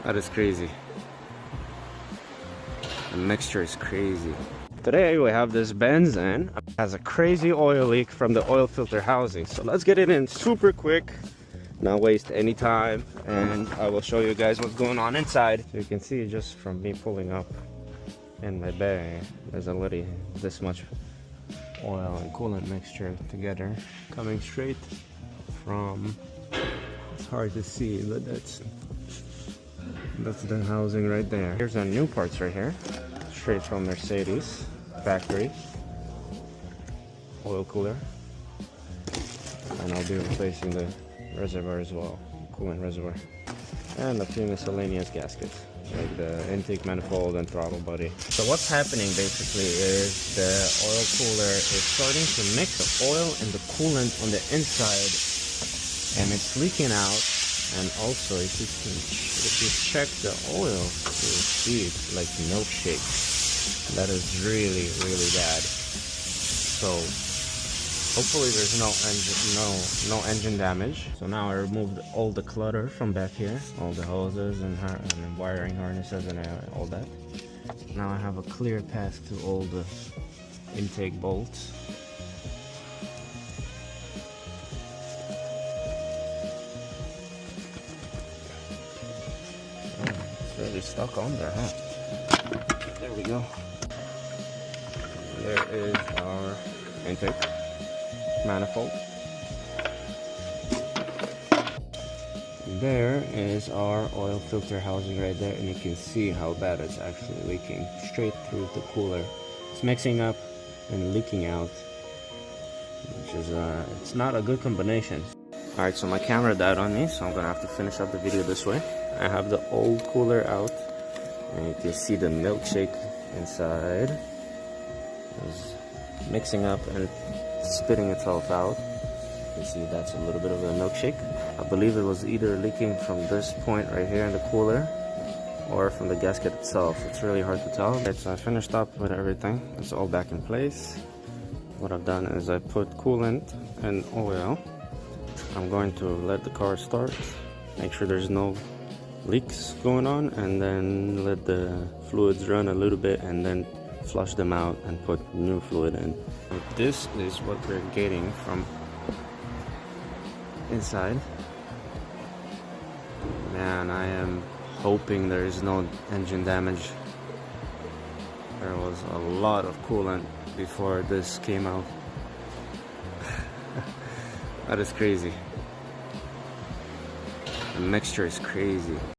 That is crazy. The mixture is crazy. Today we have this benzene. It has a crazy oil leak from the oil filter housing. So let's get it in super quick, not waste any time, and I will show you guys what's going on inside. So you can see just from me pulling up in my bag, there's already this much oil and coolant mixture together coming straight from, it's hard to see, but that's the housing right there. Here's our new parts right here, straight from Mercedes factory oil cooler, and I'll be replacing the reservoir as well, coolant reservoir, and a few miscellaneous gaskets like the intake manifold and throttle body. So what's happening basically is the oil cooler is starting to mix the oil and the coolant on the inside, and it's leaking out. And also, if you check the oil, you'll see it's like milkshake. That is really bad. So hopefully there's no engine damage. So now I removed all the clutter from back here, all the hoses and wiring harnesses and all that. Now I have a clear path to all the intake bolts. Really stuck on there, huh? There we go. There is our intake manifold. There is our oil filter housing right there, and you can see how bad it's actually leaking straight through the cooler. It's mixing up and leaking out, which is it's not a good combination. Alright, so my camera died on me, so I'm gonna have to finish up the video this way. I have the old cooler out, and you can see the milkshake inside. It's mixing up and spitting itself out. You can see that's a little bit of a milkshake. I believe it was either leaking from this point right here in the cooler or from the gasket itself. It's really hard to tell. Okay, so I finished up with everything. It's all back in place. What I've done is I put coolant and oil. I'm going to let the car start, make sure there's no leaks going on, and then let the fluids run a little bit and then flush them out and put new fluid in. So this is what we're getting from inside. Man, I am hoping there is no engine damage. There was a lot of coolant before this came out. That is crazy. The mixture is crazy.